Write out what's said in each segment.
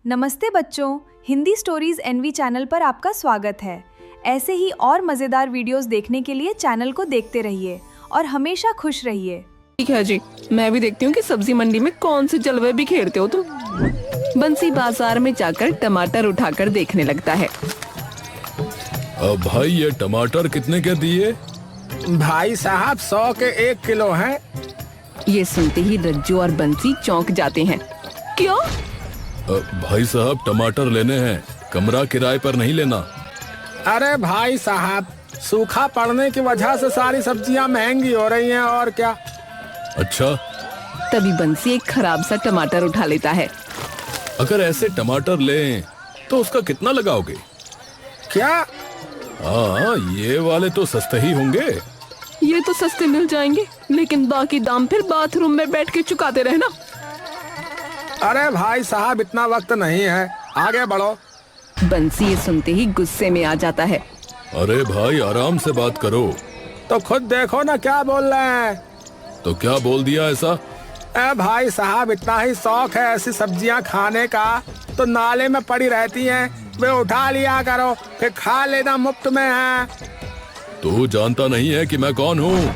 नमस्ते बच्चों, Hindi stories N V channel पर आपका स्वागत है। ऐसे ही और मज़ेदार वीडियोस देखने के लिए चैनल को देखते रहिए और हमेशा खुश रहिए। ठीक है जी, मैं भी देखती हूँ कि सब्जी मंडी में कौन से जलवे बिखेरते हो तुम। बंसी बाजार में जाकर टमाटर उठाकर देखने लगता है। अब भाई ये टमाटर कितने के दिए? भाई साहब 100 के 1 किलो हैं। ये सुनते ही रज्जू और बंसी चौंक जाते हैं। क्या? भाई साहब टमाटर लेने हैं, कमरा किराए पर नहीं लेना। अरे भाई साहब, सूखा पड़ने की वजह से सारी सब्जियां महंगी हो रही हैं और क्या। अच्छा, तभी बंसी एक खराब सा टमाटर उठा लेता है। अगर ऐसे टमाटर लें तो उसका कितना लगाओगे? क्या? हाँ, ये वाले तो सस्ते ही होंगे। ये तो सस्ते मिल जाएंगे, लेकिन बाकी दाम फिर बाथरूम में बैठ के चुकाते रहना। अरे भाई साहब, इतना वक्त नहीं है, आगे बढ़ो। बंसी ये सुनते ही गुस्से में आ जाता है। अरे भाई आराम से बात करो। तो खुद देखो ना क्या बोल रहे हैं। तो क्या बोल दिया ऐसा? भाई साहब, इतना ही शौक है ऐसी सब्जियां खाने का तो नाले में पड़ी रहती हैं, वे उठा लिया करो, फिर खा लेना, मुफ्त में है। तू जानता नहीं है कि मैं कौन हूँ?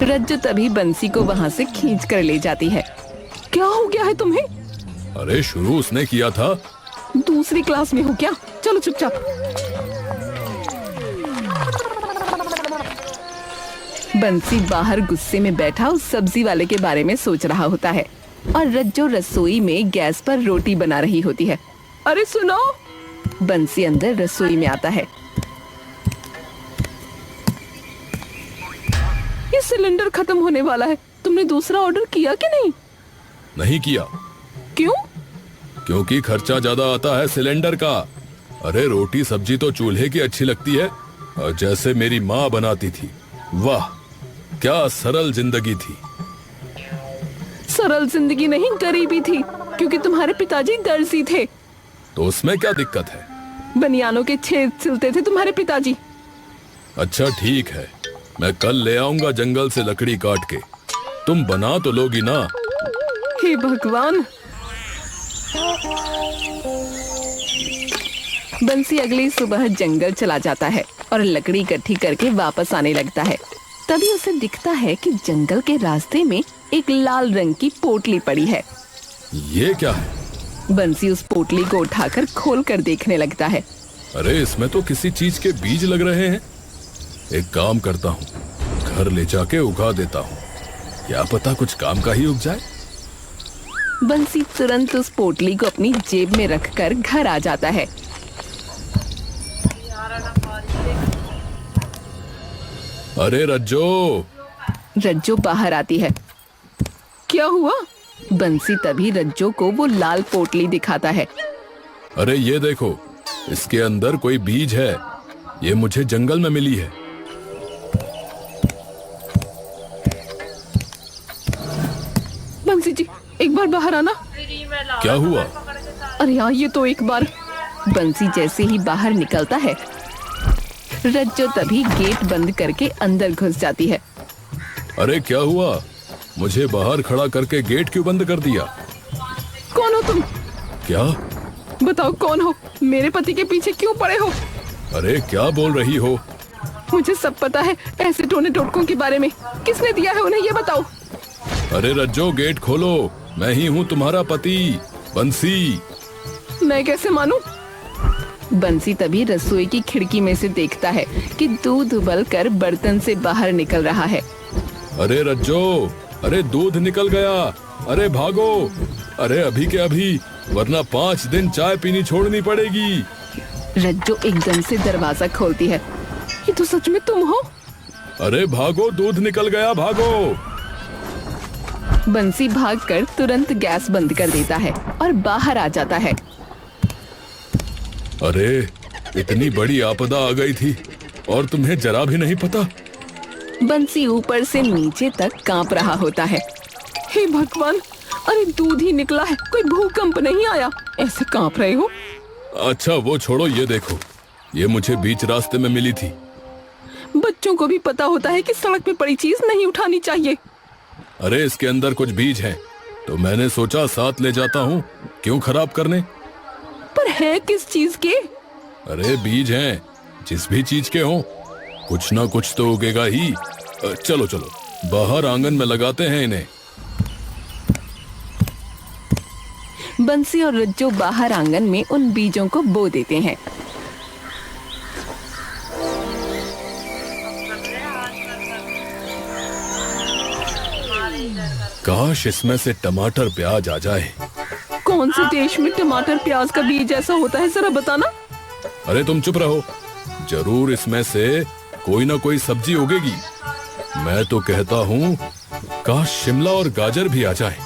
रज्जू तभी बंसी को वहाँ से खींच कर ले जाती है। क्या हो गया है तुम्हें? अरे शुरू उसने किया था। दूसरी क्लास में हो क्या? चलो चुपचाप। बंसी बाहर गुस्से में बैठा उस सब्जी वाले के बारे में सोच रहा होता है और रज्जू रसोई में गैस पर रोटी बना रही होती है। अरे सुनो! बंसी अंदर रसोई में आता है। ये सिलेंडर खत्म होने वाला है, तुमने दूसरा ऑर्डर किया कि नहीं? नहीं किया। क्यों? क्योंकि खर्चा ज्यादा आता है सिलेंडर का। अरे रोटी सब्जी तो चूल्हे की अच्छी लगती है, और जैसे मेरी माँ बनाती थी। वाह, क्या सरल जिंदगी थी। सरल जिंदगी नहीं, गरीबी थी, क्योंकि तुम्हारे पिताजी दर्जी थे। तो उसमें क्या दिक्कत है? बनियानों के छेद सिलते थे तुम्हारे पिताजी। अच्छा ठीक है, मैं कल ले आऊंगा जंगल से लकड़ी काट के। तुम बना तो लोगी ना? हे भगवान! बंसी अगली सुबह जंगल चला जाता है और लकड़ी इकट्ठी करके वापस आने लगता है। तभी उसे दिखता है कि जंगल के रास्ते में एक लाल रंग की पोटली पड़ी है। ये क्या है? बंसी उस पोटली को उठाकर खोल कर देखने लगता है। अरे इसमें तो किसी चीज के बीज लग रहे हैं। एक काम करता हूँ, घर ले जाके उगा देता हूँ, क्या पता कुछ काम का ही उग जाए। बंसी तुरंत उस पोटली को अपनी जेब में रखकर घर आ जाता है। अरे रज्जो! रज्जो बाहर आती है। क्या हुआ? बंसी तभी रज्जो को वो लाल पोटली दिखाता है। अरे ये देखो, इसके अंदर कोई बीज है, ये मुझे जंगल में मिली है। बंसी जी, एक बार बाहर आना। क्या हुआ? अरे यार, ये तो एक बार। बंसी जैसे ही बाहर निकलता है, रज्जो तभी गेट बंद करके अंदर घुस जाती है। अरे क्या हुआ? मुझे बाहर खड़ा करके गेट क्यों बंद कर दिया? कौन हो तुम? क्या? बताओ कौन हो? मेरे पति के पीछे क्यों पड़े हो? अरे क्या बोल रही हो? मुझे सब पता है ऐसे टोने टोटकों के बारे में। किसने दिया है उन्हें, ये बताओ। अरे रज्जो, गेट खोलो, मैं ही हूँ तुम्हारा पति, बंसी। मैं कैसे मानूं? बंसी तभी रसोई की खिड़की में से देखता है कि दूध उबलकर बर्तन से बाहर निकल रहा है। अरे रज्जो, अरे दूध निकल गया, अरे भागो, अरे अभी के अभी, वरना 5 दिन चाय पीनी छोड़नी पड़ेगी। रज्जो एकदम से दरवाजा खोलती है। ये तो सच में तुम हो? अरे भागो, दूध निकल गया, भागो। बंसी भागकर तुरंत गैस बंद कर देता है और बाहर आ जाता है। अरे इतनी बड़ी आपदा आ गई थी और तुम्हें जरा भी नहीं पता। बंसी ऊपर से नीचे तक कांप रहा होता है। हे भगवान! अरे दूध ही निकला है, कोई भूकंप नहीं आया, ऐसे कांप रहे हो? अच्छा वो छोड़ो, ये देखो, ये मुझे बीच रास्ते में मिली थी। बच्चों को भी पता होता है कि सड़क पे पड़ी चीज नहीं उठानी चाहिए। अरे इसके अंदर कुछ बीज हैं, तो मैंने सोचा साथ ले जाता हूँ, क्यों खराब करने। है किस चीज के? अरे बीज हैं, जिस भी चीज के हों, कुछ ना कुछ तो उगेगा ही। चलो चलो बाहर आंगन में लगाते हैं इन्हें। बंसी और रज्जो बाहर आंगन में उन बीजों को बो देते हैं। काश इसमें से टमाटर प्याज आ जाए। कौन से देश में टमाटर प्याज का बीज ऐसा होता है, जरा बताना। अरे तुम चुप रहो, जरूर इसमें से कोई ना कोई सब्जी उगेगी। मैं तो कहता हूँ काश शिमला और गाजर भी आ जाए।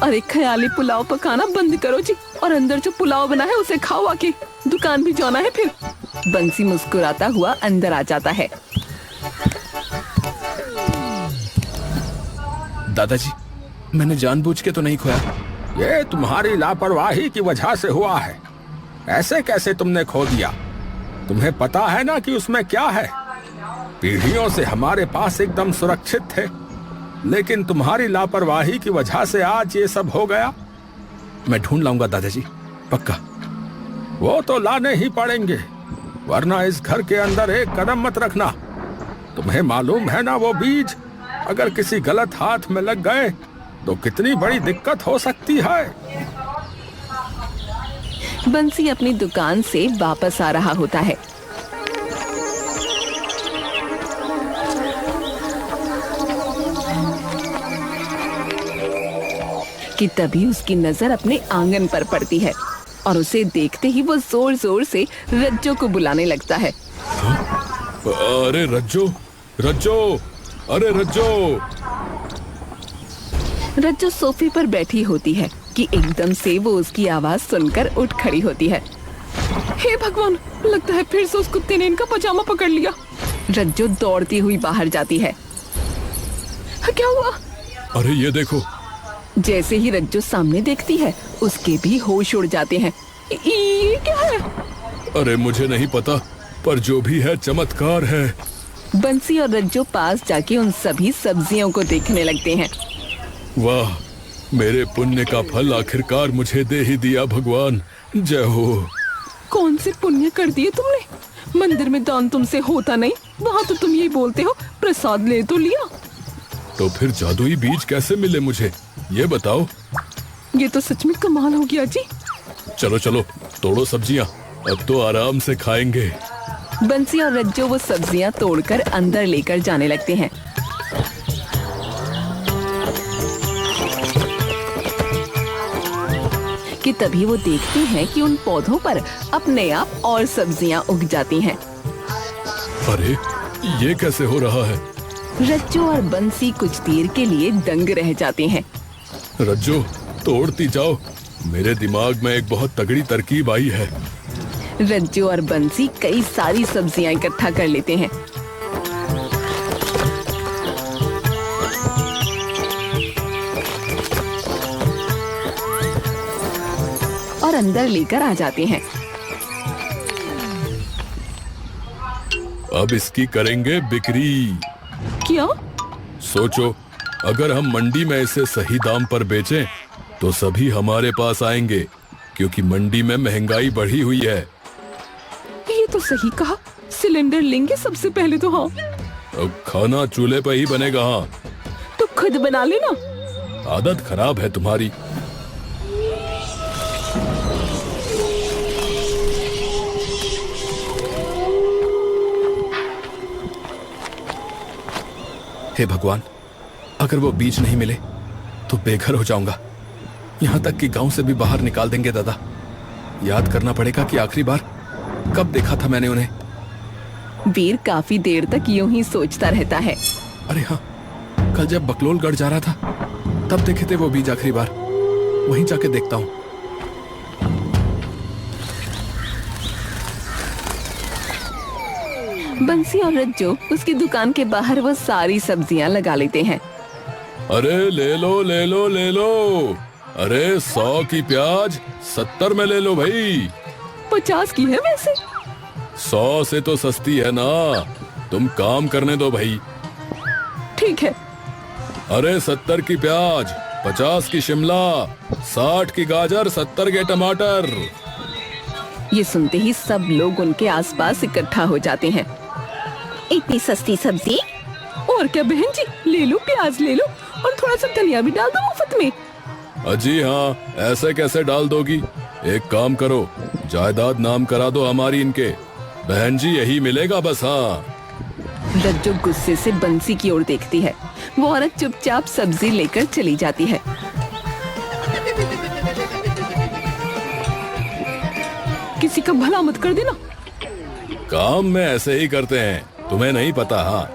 अरे ख्याली पुलाव पकाना बंद करो जी, और अंदर जो पुलाव बना है उसे खाओ आके, दुकान भी जाना है फिर। बंसी मुस्कुराता हुआ अंदर आ जाता है। दादाजी, मैंने जानबूझ के तो नहीं खोया। ये तुम्हारी लापरवाही की वजह से हुआ है। ऐसे कैसे तुमने खो दिया? तुम्हें पता है ना कि उसमें क्या है? पीढ़ियों से हमारे पास एकदम सुरक्षित थे, लेकिन तुम्हारी लापरवाही की वजह से आज ये सब हो गया। मैं ढूंढ लाऊंगा दादाजी, पक्का। वो तो लाने ही पड़ेंगे, वरना इस घर के अंदर एक कदम मत रखना। तुम्हें मालूम है ना, वो बीज अगर किसी गलत हाथ में लग गए तो कितनी बड़ी दिक्कत हो सकती है। बंसी अपनी दुकान से वापस आ रहा होता है। कि तभी उसकी नजर अपने आंगन पर पड़ती है और उसे देखते ही वो जोर जोर से रज्जो को बुलाने लगता है। अरे रज्जो, रज्जो, अरे रज्जो। रज्जो सोफे पर बैठी होती है कि एकदम से वो उसकी आवाज सुनकर उठ खड़ी होती है। हे भगवान, लगता है फिर से उस कुत्ते ने इनका पजामा पकड़ लिया। रज्जो दौड़ती हुई बाहर जाती है। क्या हुआ? अरे ये देखो। जैसे ही रज्जो सामने देखती है, उसके भी होश उड़ जाते हैं। ये क्या है? अरे मुझे नहीं पता, पर जो भी है चमत्कार है। बंसी और रज्जो पास जाके उन सभी सब्जियों को देखने लगते हैं। वाह, मेरे पुण्य का फल आखिरकार मुझे दे ही दिया भगवान, जय हो। कौन से पुण्य कर दिए तुमने? मंदिर में दान तुमसे होता नहीं, वहाँ तो तुम यही बोलते हो प्रसाद ले तो लिया। तो फिर जादुई बीज कैसे मिले मुझे, ये बताओ। ये तो सच में कमाल हो गया जी। चलो चलो तोड़ो सब्जियाँ, अब तो आराम से खाएंगे। बंसी और रज्जो वो सब्जियां तोड़कर अंदर लेकर जाने लगते हैं। कि तभी वो देखते हैं कि उन पौधों पर अपने आप और सब्जियां उग जाती हैं। अरे ये कैसे हो रहा है? रज्जो और बंसी कुछ देर के लिए दंग रह जाते हैं। रज्जो, तोड़ती जाओ, मेरे दिमाग में एक बहुत तगड़ी तरकीब आई है। रज्जो और बंसी कई सारी सब्जियां इकट्ठा कर लेते हैं। और अंदर लेकर आ जाते हैं। अब इसकी करेंगे बिक्री। क्या? सोचो, अगर हम मंडी में इसे सही दाम पर बेचें तो सभी हमारे पास आएंगे, क्योंकि मंडी में महंगाई बढ़ी हुई है। ये तो सही कहा, सिलेंडर लेंगे सबसे पहले तो। हाँ, अब खाना चूल्हे पर ही बनेगा। हाँ, तो खुद बना लेना। आदत खराब है तुम्हारी। हे भगवान, अगर वो बीज नहीं मिले तो बेघर हो जाऊंगा। यहाँ तक कि गांव से भी बाहर निकाल देंगे दादा। याद करना पड़ेगा कि आखिरी बार कब देखा था मैंने उन्हें। वीर काफी देर तक यूं ही सोचता रहता है। अरे हाँ, कल जब बकलोलगढ़ जा रहा था तब देखे थे वो बीज आखिरी बार। वहीं जाके देखता हूँ। बंसी और रज्जो उसकी दुकान के बाहर वो सारी सब्जियां लगा लेते हैं। अरे ले लो ले लो ले लो। अरे 100 की प्याज 70 में ले लो भाई। 50 की है वैसे। 100 से तो सस्ती है ना, तुम काम करने दो भाई। ठीक है। अरे 70 की प्याज 50 की शिमला, 60 की गाजर, 70 के टमाटर। ये सुनते ही सब लोग उनके आसपास इकट्ठा हो जाते हैं। इतनी सस्ती सब्जी? और क्या बहन जी, ले लो, प्याज ले लो और थोड़ा सा धनिया भी डाल दो मुफ्त में। अजी हाँ, ऐसे कैसे डाल दोगी? एक काम करो, जायदाद नाम करा दो हमारी इनके। बहन जी यही मिलेगा बस। हाँ। रज्जो गुस्से से बंसी की ओर देखती है। वो औरत चुपचाप सब्जी लेकर चली जाती है। किसी का भला मत कर देना। काम में ऐसे ही करते हैं, तुम्हें नहीं पता? हाँ।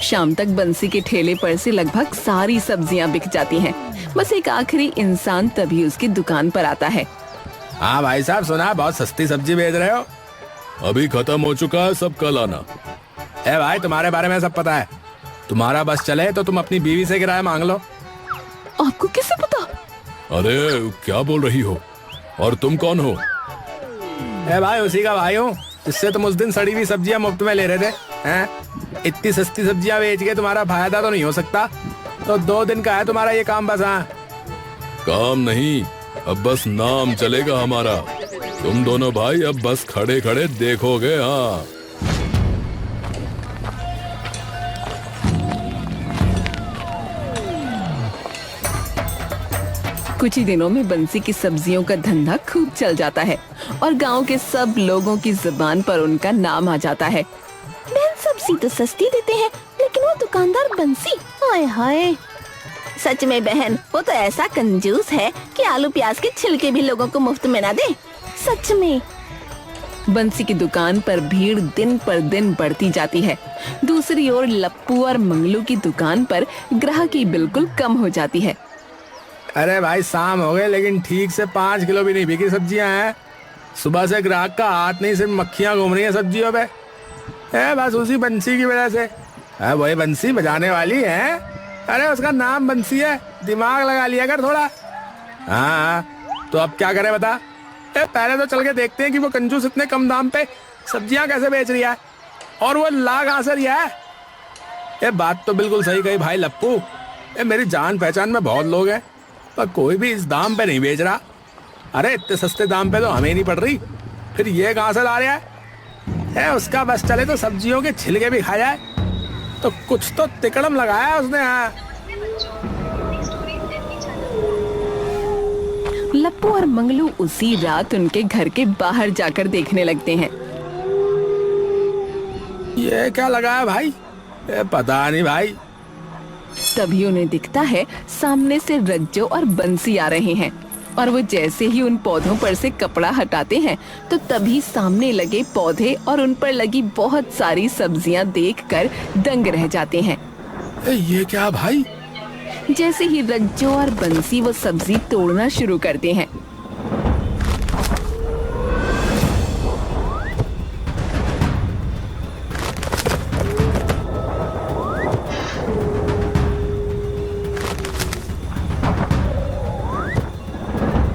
शाम तक बंसी के ठेले पर से लगभग सारी सब्जियां बिक जाती हैं। बस एक आखिरी इंसान तभी उसकी दुकान पर आता है। हाँ भाई साहब, सुना बहुत सस्ती सब्जी बेच रहे हो। अभी खत्म हो चुका है, सब कल आना। ए भाई, तुम्हारे बारे में सब पता है। तुम्हारा बस चले तो तुम अपनी बीवी से किराया मांग लो। आपको कैसे पता? अरे क्या बोल रही हो? और तुम कौन हो? ए भाई, उसी का भाई हूँ जिससे तुम उस दिन सड़ी हुई सब्जियां मुफ्त में ले रहे थे। हैं? इतनी सस्ती सब्जियां बेच के तुम्हारा फायदा तो नहीं हो सकता। तो 2 दिन का है तुम्हारा ये काम बस। हाँ, काम नहीं, अब बस नाम चलेगा हमारा। तुम दोनों भाई अब बस खड़े खड़े देखोगे। हाँ। कुछ ही दिनों में बंसी की सब्जियों का धंधा खूब चल जाता है और गांव के सब लोगों की जुबान पर उनका नाम आ जाता है। बहन, सब्जी तो सस्ती देते हैं, लेकिन वो दुकानदार बंसी, हाय हाय। सच में बहन, वो तो ऐसा कंजूस है कि आलू प्याज के छिलके भी लोगों को मुफ्त में ना दे। सच में। बंसी की दुकान पर भीड़ दिन पर दिन बढ़ती जाती है। दूसरी ओर लप्पू और मंगलू की दुकान पर ग्राहकी बिल्कुल कम हो जाती है। अरे भाई, शाम हो गए लेकिन ठीक से 5 किलो भी नहीं बिकी सब्जियां हैं। सुबह से ग्राहक का हाथ नहीं, सिर्फ मक्खियां घूम रही है सब्जियों पे। बस उसी बंसी की वजह से। वही बंसी बजाने वाली है। अरे उसका नाम बंसी है, दिमाग लगा लिया कर थोड़ा। हाँ, तो अब क्या करें बता? पहले तो चल के देखते हैं कि वो कंजूस इतने कम दाम पे सब्जियां कैसे बेच रही है, और वो ला कहां से रिया है। ये बात तो बिल्कुल सही कही भाई लप्पू। मेरी जान पहचान में बहुत लोग हैं, पर कोई भी इस दाम पे नहीं बेच रहा। अरे इतने सस्ते दाम पे तो हमें नहीं पड़ रही, फिर ये कहां से ला रहा है? उसका बस चले तो सब्जियों के छिलके भी खा जाए। तो कुछ तो तिकड़म लगाया उसने। हाँ। लप्पू और मंगलू उसी रात उनके घर के बाहर जाकर देखने लगते हैं। ये क्या लगा है भाई? पता नहीं भाई। तभी उन्हें दिखता है सामने से रज्जो और बंसी आ रहे हैं, और वो जैसे ही उन पौधों पर से कपड़ा हटाते हैं तो तभी सामने लगे पौधे और उन पर लगी बहुत सारी सब्जियां देखकर दंग रह जाते हैं। ये क्या भाई? जैसे ही रज्जो और बंसी वो सब्जी तोड़ना शुरू करते हैं,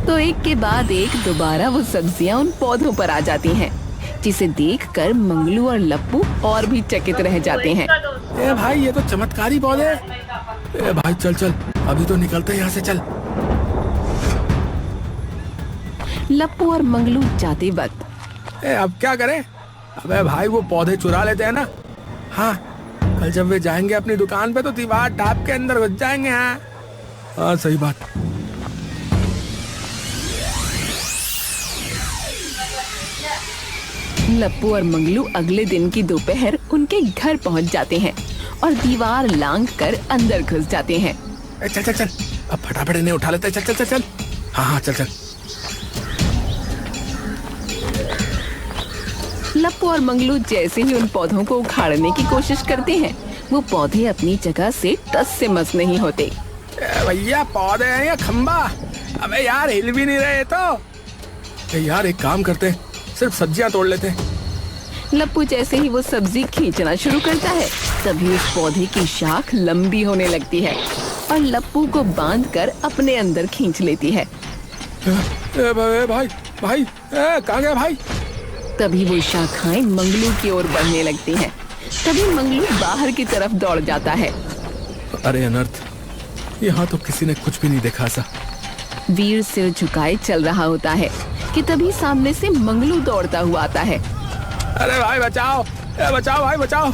तो एक के बाद एक दोबारा वो सब्जियां उन पौधों पर आ जाती हैं, जिसे देखकर मंगलू और लप्पू और भी चकित रह जाते हैं। भाई, ये तो चमत्कारी पौधे। भाई चल चल, अभी तो निकलते हैं यहाँ से, चल। लप्पू और मंगलू जाते वक्त, अब क्या करें? अबे भाई, वो पौधे चुरा लेते हैं ना। हाँ, कल जब वे जाएंगे अपनी दुकान पे तो दीवार टाप के अंदर घुस जाएंगे। हाँ, सही बात। लप्पू और मंगलू अगले दिन की दोपहर उनके घर पहुंच जाते हैं और दीवार लांघ कर अंदर घुस जाते हैं। चल चल चल, अब फटाफट इन्हें उठा लेते हैं। चल चल चल चल। हाँ, चल चल। लप्पू और मंगलू जैसे ही उन पौधों को उखाड़ने की कोशिश करते हैं, वो पौधे अपनी जगह से टस से मस नहीं होते। भैया, पौधे हैं या खंबा? अबे यार, हिल भी नहीं रहे तो। यार एक काम करते हैं, सिर्फ सब्जियां तोड़ लेते हैं। लप्पू जैसे ही वो सब्जी खींचना शुरू करता है, तभी उस पौधे की शाख लंबी होने लगती है और लप्पू को बांधकर अपने अंदर खींच लेती है। भाई भाई, कहाँ गया भाई? तभी वो शाखाएं मंगलू की ओर बढ़ने लगती हैं। तभी मंगलू बाहर की तरफ दौड़ जाता है। अरे अनर्थ, यहाँ तो किसी ने कुछ भी नहीं देखा ऐसा। वीर सिर झुकाए चल रहा होता है कि तभी सामने से मंगलू दौड़ता हुआ आता है। अरे भाई बचाओ, बचाओ भाई बचाओ।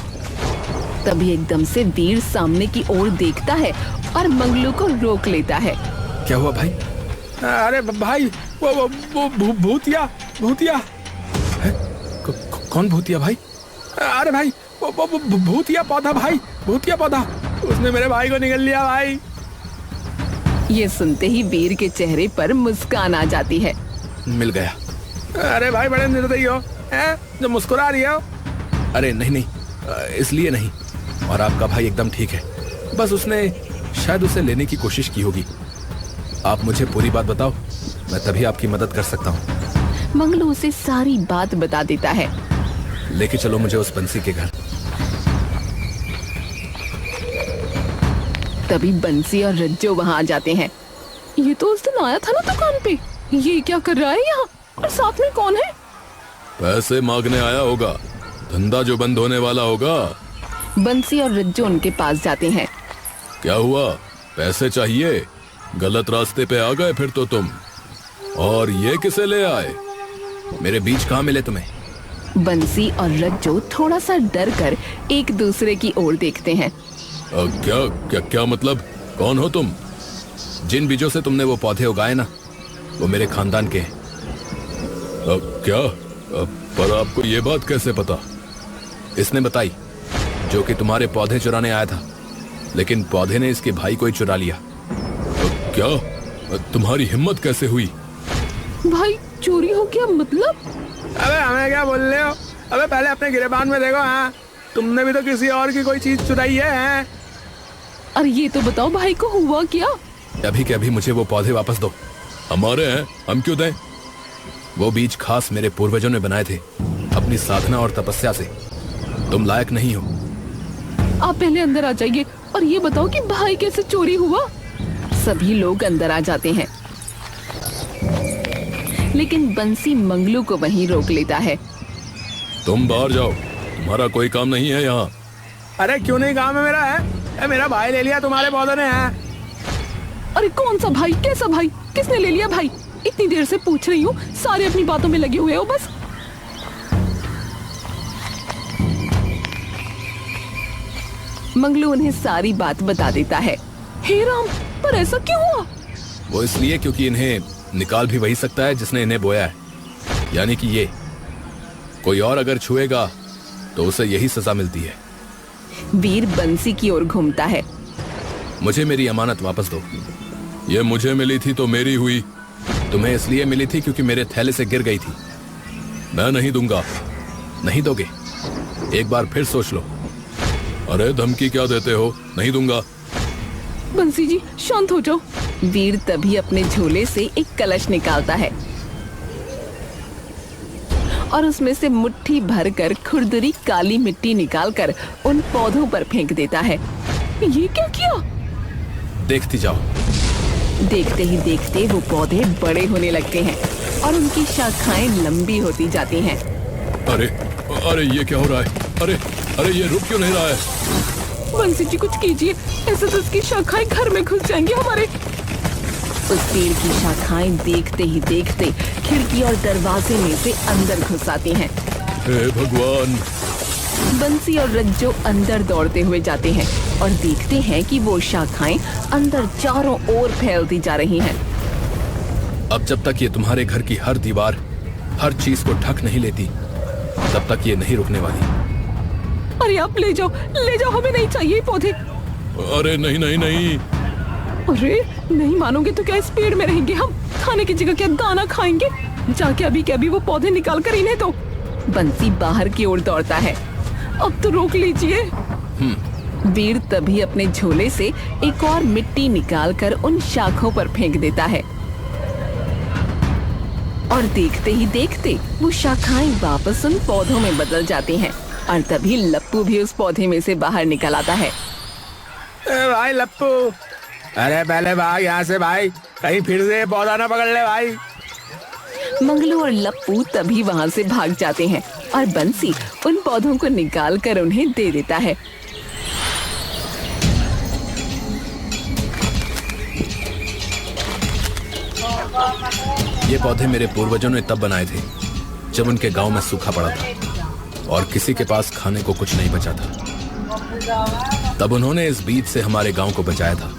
तभी एकदम से वीर सामने की ओर देखता है और मंगलू को रोक लेता है। क्या हुआ भाई? अरे भाई वो भूतिया भूतिया है? कौन भूतिया भाई? अरे भाई वो भूतिया पौधा भाई, भूतिया पौधा, उसने मेरे भाई को निगल लिया भाई। ये सुनते ही वीर के चेहरे पर मुस्कान आ जाती है। मिल गया। अरे भाई बड़े निर्दयी हो हैं, जो मुस्कुरा रही हो। अरे नहीं नहीं, इसलिए नहीं, और आपका भाई एकदम ठीक है, बस उसने शायद उसे लेने की कोशिश की होगी। आप मुझे पूरी बात बताओ, मैं तभी आपकी मदद कर सकता हूँ। मंगलू उसे सारी बात बता देता है। लेके चलो मुझे उस बंसी के घर। तभी बंसी और रज्जो वहाँ आ जाते हैं। ये तो उस दिन आया था ना दुकान पे, ये क्या कर रहा है यहाँ, और साथ में कौन है? पैसे मांगने आया होगा, धंधा जो बंद होने वाला होगा। बंसी और रज्जो उनके पास जाते हैं। क्या हुआ, पैसे चाहिए? गलत रास्ते पे आ गए फिर तो तुम। और ये किसे ले आए? मेरे बीज कहाँ मिले तुम्हें? बंसी और रज्जो थोड़ा सा डर कर एक दूसरे की ओर देखते हैं। क्या क्या क्या मतलब? कौन हो तुम? जिन बीजों से तुमने वो पौधे उगाए ना, वो मेरे खानदान के हैं। क्या? पर आपको ये बात कैसे पता? इसने बताई, जो कि तुम्हारे पौधे चुराने आया था, लेकिन पौधे ने इसके भाई को ही चुरा लिया। क्या? तुम्हारी हिम्मत कैसे हुई? भाई चोरी हो गया मतलब? अबे हमें क्या बोल रहे हो? अबे पहले अपने गिरेबान में देखो। हाँ, तुमने भी तो किसी और की कोई चीज चुराई है। अरे ये तो बताओ भाई को हुआ क्या? अभी के अभी मुझे वो पौधे वापस दो। हमारे हैं, हम क्यों दें? वो बीज खास मेरे पूर्वजों ने बनाए थे, अपनी साधना और तपस्या से। तुम लायक नहीं हो। आप पहले अंदर आ जाइए और ये बताओ कि भाई कैसे चोरी हुआ? सभी लोग अंदर आ जाते हैं, लेकिन बंसी मंगलू को वहीं रोक लेता है। तुम बाहर जाओ, तुम्हारा कोई काम नहीं है यहाँ। अरे क्यों नहीं काम है मेरा? है मेरा भाई ले लिया तुम्हारे पौधों ने। है अरे कौन सा भाई, कैसा भाई, किसने ले लिया भाई? इतनी देर से पूछ रही हूँ, सारे अपनी बातों में लगे हुए हो बस। मंगलू उन्हें सारी बात बता देता है। हे राम, पर ऐसा क्यों हुआ? वो इसलिए क्योंकि इन्हें निकाल भी वही सकता है जिसने इन्हें बोया है, यानी कि ये। कोई और अगर छुएगा तो उसे यही सजा मिलती है। वीर बंसी की ओर घूमता है। मुझे मेरी अमानत वापस दो। ये मुझे मिली थी तो मेरी हुई, तुम्हें इसलिए मिली थी क्योंकि मेरे थैले से गिर गई थी। मैं नहीं दूंगा। नहीं दोगे? एक बार फिर सोच लो। अरे धमकी क्या देते हो? नहीं दूंगा। बंसी जी शांत हो जाओ। वीर तभी अपने झोले से एक कलश निकालता है और उसमें से मुट्ठी भरकर खुरदुरी काली मिट्टी निकालकर उन पौधों पर फेंक देता है। ये क्या किया? देखती जाओ। देखते ही देखते वो पौधे बड़े होने लगते हैं और उनकी शाखाएं लंबी होती जाती हैं। अरे अरे ये क्या हो रहा है? अरे अरे ये रुक क्यों नहीं रहा है? बंसी जी कुछ कीजिए, ऐसे तो उसकी शाखाएं घर में घुस जाएंगी हमारे। उस पेड़ की शाखाएं देखते ही देखते खिड़की और दरवाजे में से अंदर घुस आती हैं। हे भगवान! बंसी और रज्जो अंदर दौड़ते हुए जाते हैं और देखते हैं कि वो शाखाएं अंदर चारों ओर फैलती जा रही हैं। अब जब तक ये तुम्हारे घर की हर दीवार, हर चीज को ढक नहीं लेती, तब तक ये नहीं रुकने वाली। अरे आप ले जाओ, हमें नहीं चाहिए पौधे। अरे नहीं नहीं नहीं। अरे नहीं मानोगे तो क्या इस पेड़ में रहेंगे हम? खाने की जगह क्या दाना खाएंगे? जाके अभी के अभी वो पौधे निकाल कर इन्हें दो। बंसी बाहर की ओर दौड़ता है। अब तो रोक लीजिए। वीर तभी अपने झोले से एक और मिट्टी निकालकर उन शाखों पर फेंक देता है और देखते ही देखते वो शाखाएं वापस उन पौधों में बदल जाती हैं और तभी लप्पू भी उस पौधे में से बाहर निकल आता है। भाई लप्पू, अरे पहले भाग यहाँ से भाई, कहीं फिर से पौधा ना पकड़ ले भाई। मंगलू और लप्पू तभी वहाँ से भाग जाते हैं और बंसी उन पौधों को निकाल कर उन्हें दे देता है। ये पौधे मेरे पूर्वजों ने तब बनाए थे जब उनके गांव में सूखा पड़ा था और किसी के पास खाने को कुछ नहीं बचा था। तब उन्होंने इस बीज से हमारे गांव को बचाया था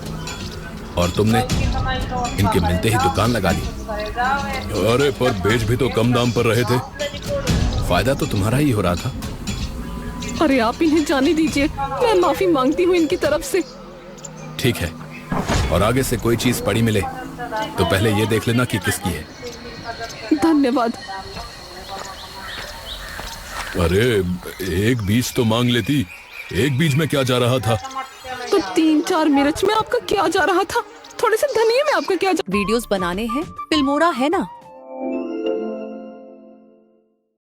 और तुमने इनके मिलते ही दुकान लगा ली। अरे पर बेच भी तो कम दाम पर रहे थे, फायदा तो तुम्हारा ही हो रहा था। अरे आप इन्हें जाने दीजिए, मैं माफी मांगती हूँ इनकी तरफ से। ठीक है, और आगे से कोई चीज पड़ी मिले तो पहले ये देख लेना कि किसकी है। धन्यवाद। अरे एक बीज तो मांग लेती, एक बीज में क्या जा रहा था? तो 3-4 मिर्च में आपका क्या जा रहा था? थोड़े से धनिये में आपका क्या वीडियोस बनाने हैं, फिल्मोरा है ना।